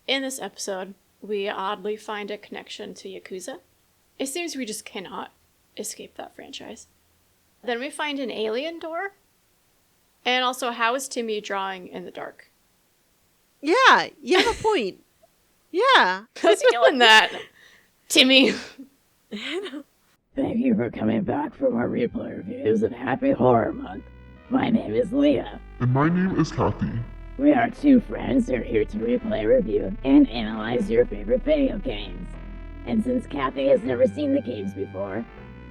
In this episode, we oddly find a connection to Yakuza. It seems we just cannot escape that franchise. Then we find an alien door. And also, how is Timmy drawing in the dark? Yeah, you have a point. Yeah. How's he doing that? Timmy. Thank you for coming back for more replay reviews of Happy Horror Month. My name is Leah. And my name is Kathy. We are two friends who are here to replay, review, and analyze your favorite video games. And since Kathy has never seen the games before,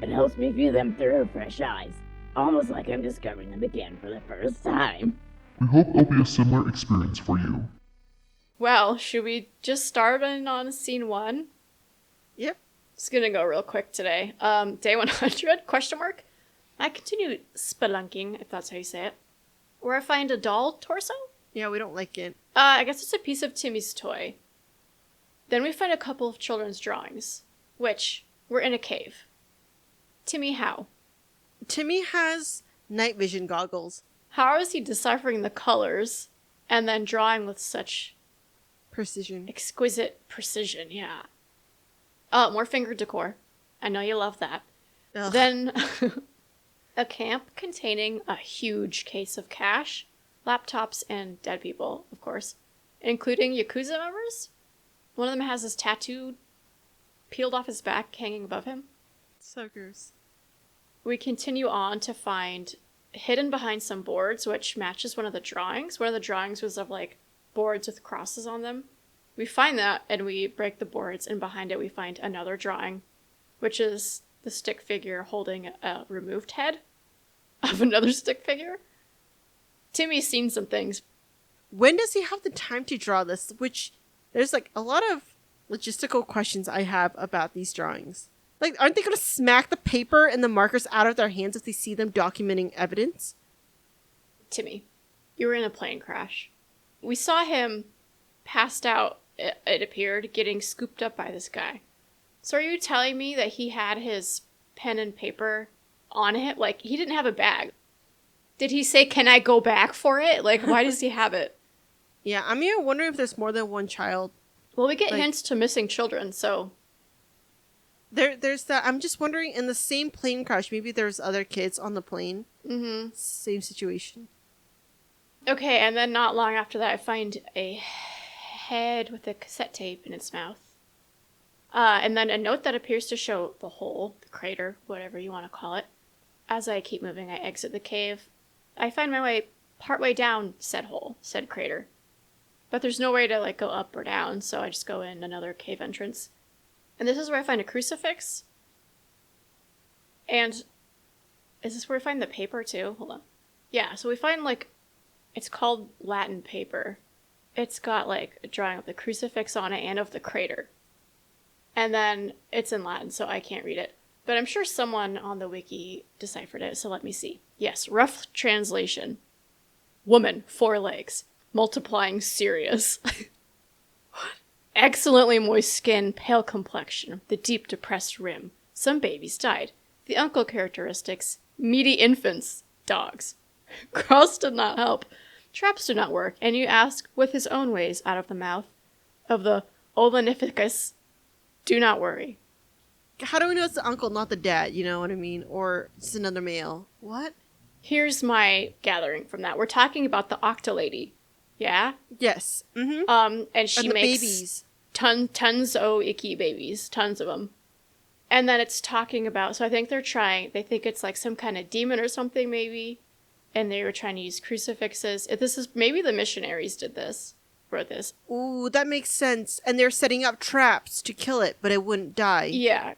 it helps me view them through her fresh eyes, almost like I'm discovering them again for the first time. We hope it'll be a similar experience for you. Well, should we just start on scene 1? Yep. Just gonna go real quick today. Day 100, question mark? I continue spelunking, if that's how you say it. Where I find a doll torso? Yeah, we don't like it. I guess it's a piece of Timmy's toy. Then we find a couple of children's drawings, which were in a cave. Timmy, how? Timmy has night vision goggles. How is he deciphering the colors and then drawing with such Precision. exquisite precision? Yeah. More finger decor. I know you love that. Ugh. Then a camp containing a huge case of cash, laptops, and dead people, of course, including Yakuza members. One of them has his tattoo peeled off his back, hanging above him. So gross. We continue on to find hidden behind some boards, which matches one of the drawings. One of the drawings was of, like, boards with crosses on them. We find that, and we break the boards, and behind it we find another drawing, which is the stick figure holding a removed head of another stick figure. Timmy's seen some things. When does he have the time to draw this? Which, there's like a lot of logistical questions I have about these drawings. Like, aren't they going to smack the paper and the markers out of their hands if they see them documenting evidence? Timmy, you were in a plane crash. We saw him passed out, it appeared, getting scooped up by this guy. So are you telling me that he had his pen and paper on it? Like, he didn't have a bag. Did he say, "Can I go back for it?" Like, why does he have it? Yeah, I'm here wondering if there's more than one child. Well, we get Like- hints to missing children, so... There's that. I'm just wondering, in the same plane crash, maybe there's other kids on the plane. Mm-hmm. Same situation. Okay, and then not long after that, I find a head with a cassette tape in its mouth. And then a note that appears to show the hole, the crater, whatever you want to call it. As I keep moving, I exit the cave. I find my way partway down said hole, said crater. But there's no way to, like, go up or down, so I just go in another cave entrance. And this is where I find a crucifix. And is this where we find the paper, too? Hold on. Yeah, so we find, like, it's called Latin paper. It's got, like, a drawing of the crucifix on it and of the crater. And then it's in Latin, so I can't read it. But I'm sure someone on the wiki deciphered it, so let me see. Yes, rough translation. Woman, 4 legs. Multiplying serious. What? Excellently moist skin, pale complexion, the deep depressed rim. Some babies died. The uncle characteristics, meaty infants, dogs. Cross did not help. Traps did not work, and you ask with his own ways out of the mouth of the Olenificus, do not worry. How do we know it's the uncle, not the dad? You know what I mean? Or just another male? What? Here's my gathering from that. We're talking about the Octolady. Yeah? Yes. Mm-hmm. And she And the makes babies. tons o icky babies. Tons of them. And then it's talking about, so I think they think it's like some kind of demon or something maybe. And they were trying to use crucifixes. This is, maybe the missionaries wrote this. Ooh, that makes sense. And they're setting up traps to kill it, but it wouldn't die. Yeah.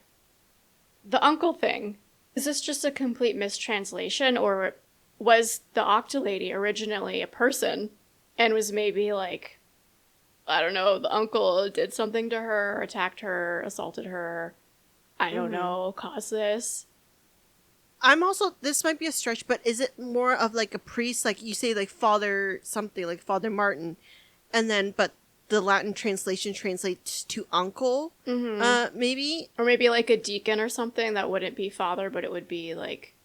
The uncle thing, is this just a complete mistranslation, or was the Octolady originally a person and was maybe like, I don't know, the uncle did something to her, attacked her, assaulted her, I don't know, caused this? I'm also, this might be a stretch, but is it more of like a priest, like you say like Father something, like Father Martin, and then, but the Latin translation translates to uncle, maybe? Or maybe like a deacon or something that wouldn't be father, but it would be like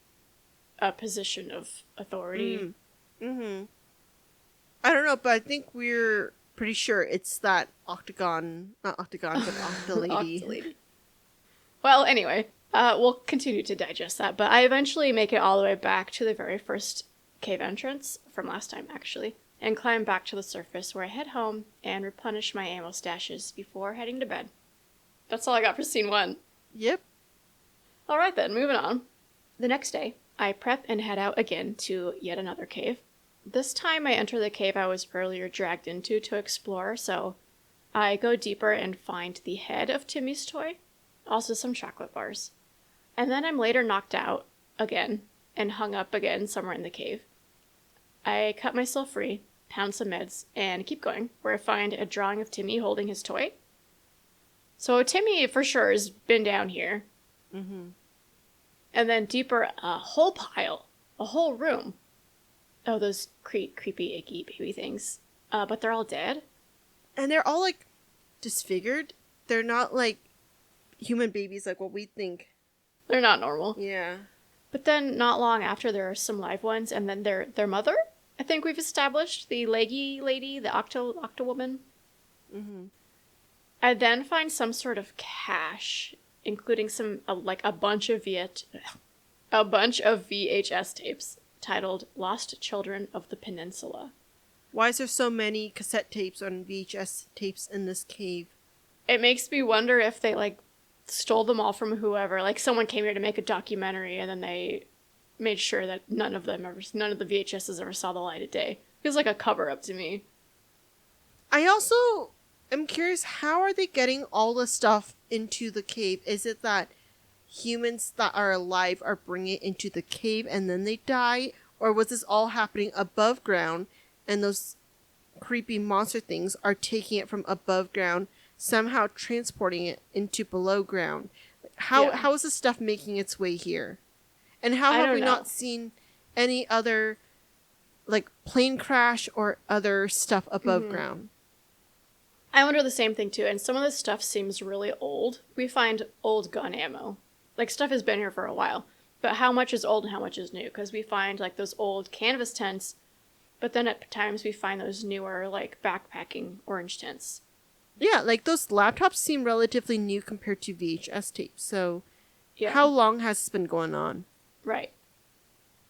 a position of authority. I don't know, but I think we're pretty sure it's that octagon, not octagon, but octolady. Octolady. Well, anyway, we'll continue to digest that, but I eventually make it all the way back to the very first cave entrance from last time, actually, and climb back to the surface where I head home and replenish my ammo stashes before heading to bed. That's all I got for scene 1. Yep. Alright then, moving on. The next day, I prep and head out again to yet another cave. This time I enter the cave I was earlier dragged into to explore, so I go deeper and find the head of Timmy's toy, also some chocolate bars. And then I'm later knocked out again and hung up again somewhere in the cave. I cut myself free, pound some meds, and keep going, where I find a drawing of Timmy holding his toy. So Timmy, for sure, has been down here. Mm-hmm. And then deeper, a whole pile, a whole room. Oh, those creepy, icky baby things. But they're all dead. And they're all, like, disfigured. They're not, like, human babies like what we think. They're not normal. Yeah. But then, not long after, there are some live ones, and then their mother? I think we've established, the leggy lady, the octo-woman. Mm-hmm. I then find some sort of cache, including a bunch of VHS tapes titled "Lost Children of the Peninsula." Why is there so many cassette tapes on VHS tapes in this cave? It makes me wonder if they stole them all from whoever. Like someone came here to make a documentary, and then they made sure that none of the VHSs ever saw the light of day. Feels like a cover-up to me. I also am curious, how are they getting all the stuff into the cave? Is it that humans that are alive are bringing it into the cave and then they die? Or was this all happening above ground and those creepy monster things are taking it from above ground, somehow transporting it into below ground? How is this stuff making its way here? And how have we not seen any other plane crash or other stuff above ground? I wonder the same thing too, and some of this stuff seems really old. We find old gun ammo. Stuff has been here for a while, but how much is old and how much is new? Because we find those old canvas tents, but then at times we find those newer backpacking orange tents. Yeah, those laptops seem relatively new compared to VHS tapes, so yeah. How long has this been going on? Right.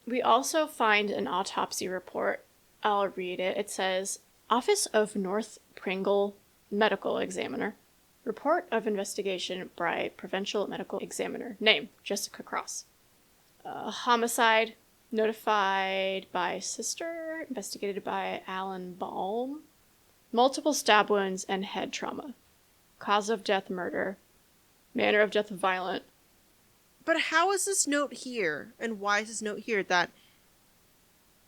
We also find an autopsy report. I'll read it. It says, Office of North Pringle Medical Examiner. Report of investigation by Provincial Medical Examiner. Name, Jessica Cross. Homicide, notified by sister, investigated by Alan Baum. Multiple stab wounds and head trauma. Cause of death, murder. Manner of death, violent. But how is this note here? And why is this note here? That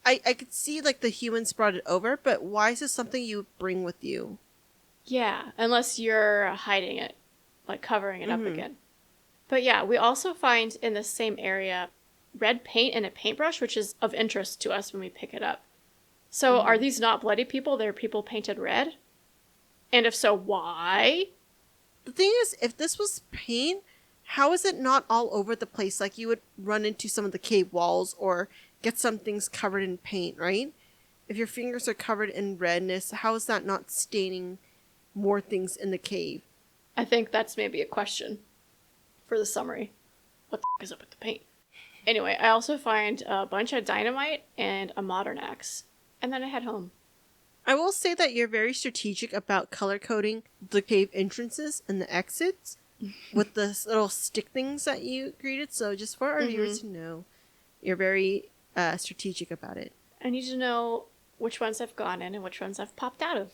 I could see the humans brought it over, but why is this something you bring with you? Yeah, unless you're hiding it, covering it up again. But yeah, we also find in the same area red paint and a paintbrush, which is of interest to us when we pick it up. So are these not bloody people? They're people painted red? And if so, why? The thing is, if this was paint, how is it not all over the place? You would run into some of the cave walls or get some things covered in paint, right? If your fingers are covered in redness, how is that not staining more things in the cave? I think that's maybe a question for the summary. What the f*** is up with the paint? Anyway, I also find a bunch of dynamite and a modern axe. And then I head home. I will say that you're very strategic about color coding the cave entrances and the exits with the little stick things that you created. So just for our viewers to know, you're very strategic about it. I need to know which ones I've gone in and which ones I've popped out of,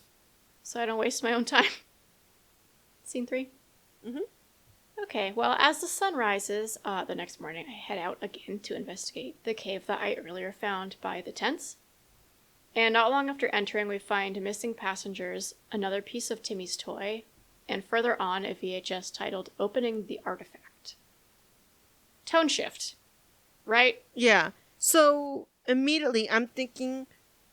so I don't waste my own time. Scene 3? Okay, well, as the sun rises the next morning, I head out again to investigate the cave that I earlier found by the tents. And not long after entering, we find missing passengers, another piece of Timmy's toy, and further on, a VHS titled Opening the Artifact. Tone shift, right? Yeah. So immediately I'm thinking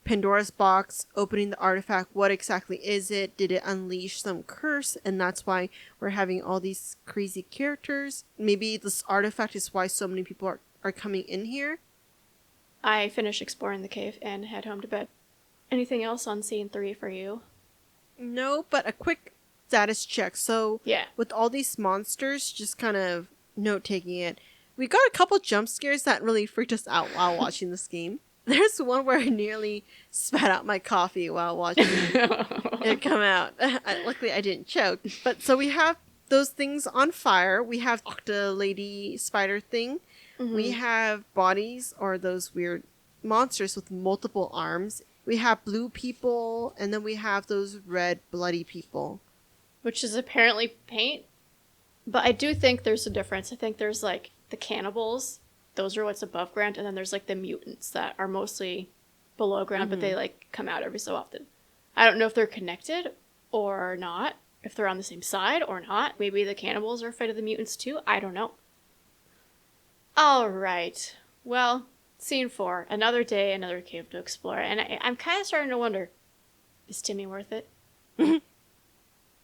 Pandora's box, opening the artifact. What exactly is it? Did it unleash some curse? And that's why we're having all these crazy characters. Maybe this artifact is why so many people are coming in here. I finish exploring the cave and head home to bed. Anything else on scene 3 for you? No, but a quick status check. So, Yeah. with all these monsters, just kind of note taking it, we got a couple jump scares that really freaked us out while watching this game. There's one where I nearly spat out my coffee while watching it come out. Luckily, I didn't choke. But so we have those things on fire. We have the lady spider thing. Mm-hmm. We have bodies, or those weird monsters with multiple arms. We have blue people, and then we have those red bloody people. Which is apparently paint. But I do think there's a difference. I think there's like the cannibals. Those are what's above ground. And then there's like the mutants that are mostly below ground, but they like come out every so often. I don't know if they're connected or not. If they're on the same side or not. Maybe the cannibals are afraid of the mutants too. I don't know. All right. Well, scene 4. Another day, another cave to explore. And I'm kind of starting to wonder, is Timmy worth it?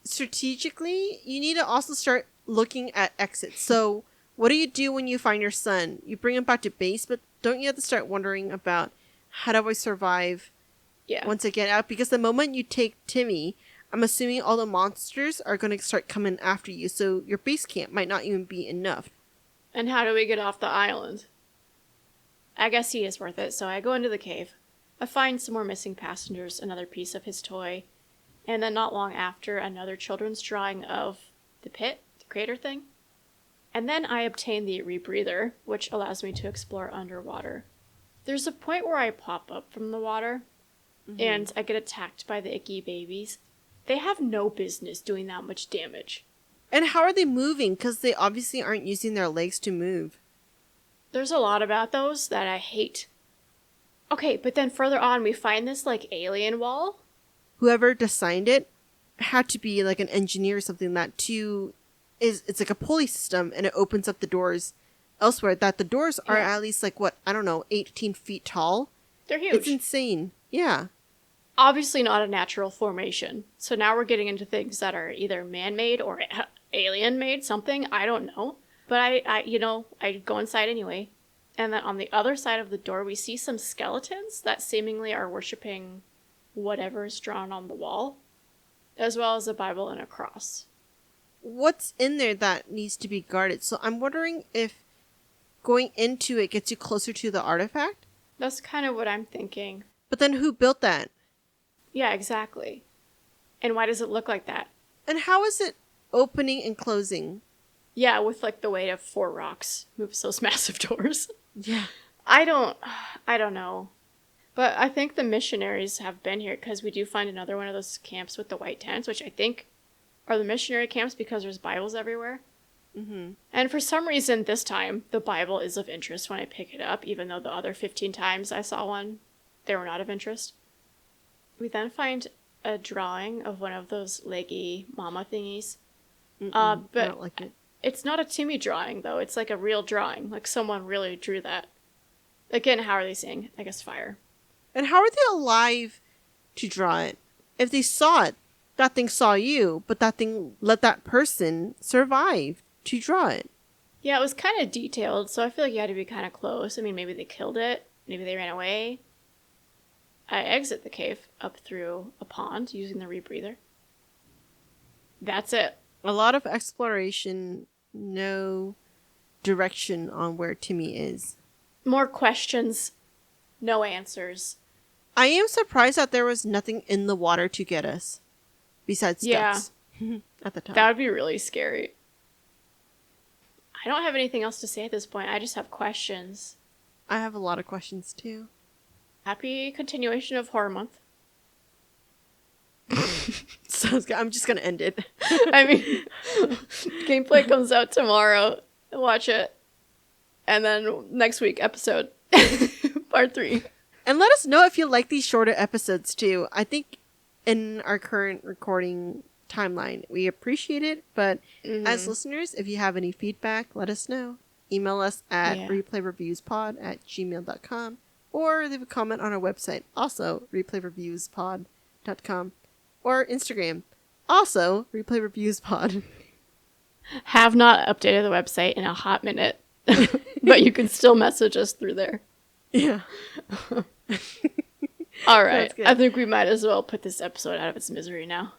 Strategically, you need to also start looking at exits. So, what do you do when you find your son? You bring him back to base, but don't you have to start wondering about how do I survive once I get out? Because the moment you take Timmy, I'm assuming all the monsters are going to start coming after you. So, your base camp might not even be enough. And how do we get off the island? I guess he is worth it, so I go into the cave. I find some more missing passengers, another piece of his toy, and then not long after, another children's drawing of the pit, the crater thing. And then I obtain the rebreather, which allows me to explore underwater. There's a point where I pop up from the water, and I get attacked by the icky babies. They have no business doing that much damage. And how are they moving? Because they obviously aren't using their legs to move. There's a lot about those that I hate. Okay, but then further on we find this, like, alien wall. Whoever designed it had to be, like, an engineer or something that, too, it's like a pulley system, and it opens up the doors elsewhere. That the doors are at least, like, 18 feet tall? They're huge. It's insane. Yeah. Obviously not a natural formation. So now we're getting into things that are either man-made or alien-made, something. I don't know. But I go inside anyway. And then on the other side of the door, we see some skeletons that seemingly are worshipping whatever is drawn on the wall, as well as a Bible and a cross. What's in there that needs to be guarded? So I'm wondering if going into it gets you closer to the artifact? That's kind of what I'm thinking. But then who built that? Yeah, exactly. And why does it look like that? And how is it opening and closing? Yeah, with like the weight of 4 rocks moves those massive doors. Yeah. I don't know. But I think the missionaries have been here because we do find another one of those camps with the white tents, which I think are the missionary camps because there's Bibles everywhere. Mm-hmm. And for some reason this time, the Bible is of interest when I pick it up, even though the other 15 times I saw one, they were not of interest. We then find a drawing of one of those leggy mama thingies. But I don't like it. It's not a Timmy drawing, though. It's like a real drawing. Like someone really drew that. Again, how are they seeing? I guess fire. And how are they alive to draw it? If they saw it, that thing saw you, but that thing let that person survive to draw it. Yeah, it was kind of detailed, so I feel like you had to be kind of close. I mean, maybe they killed it. Maybe they ran away. I exit the cave up through a pond using the rebreather. That's it. A lot of exploration, no direction on where Timmy is. More questions, no answers. I am surprised that there was nothing in the water to get us. Besides ducks. At the time. That would be really scary. I don't have anything else to say at this point. I just have questions. I have a lot of questions too. Happy continuation of Horror Month. Sounds good. I'm just gonna end it. I mean, gameplay comes out tomorrow. Watch it. And then next week, episode. Part 3. And let us know if you like these shorter episodes too. I think in our current recording timeline, we appreciate it. But as listeners, if you have any feedback, let us know. Email us at replayreviewspod@gmail.com or leave a comment on our website, also replayreviewspod.com, or Instagram, also replayreviewspod. Have not updated the website in a hot minute, but you can still message us through there. Yeah. All right. Sounds good. I think we might as well put this episode out of its misery now.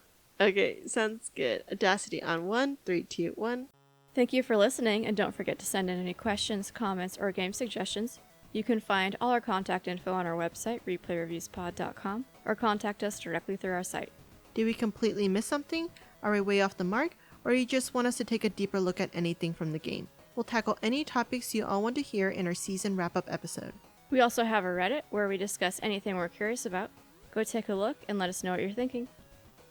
Okay, sounds good. Audacity on 1, 3, 2, 1. Thank you for listening, and don't forget to send in any questions, comments, or game suggestions. You can find all our contact info on our website, replayreviewspod.com, or contact us directly through our site. Did we completely miss something? Are we way off the mark? Or you just want us to take a deeper look at anything from the game? We'll tackle any topics you all want to hear in our season wrap-up episode. We also have a Reddit where we discuss anything we're curious about. Go take a look and let us know what you're thinking.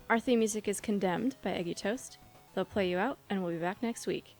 Our theme music is Condemned by Eggy Toast. They'll play you out, and we'll be back next week.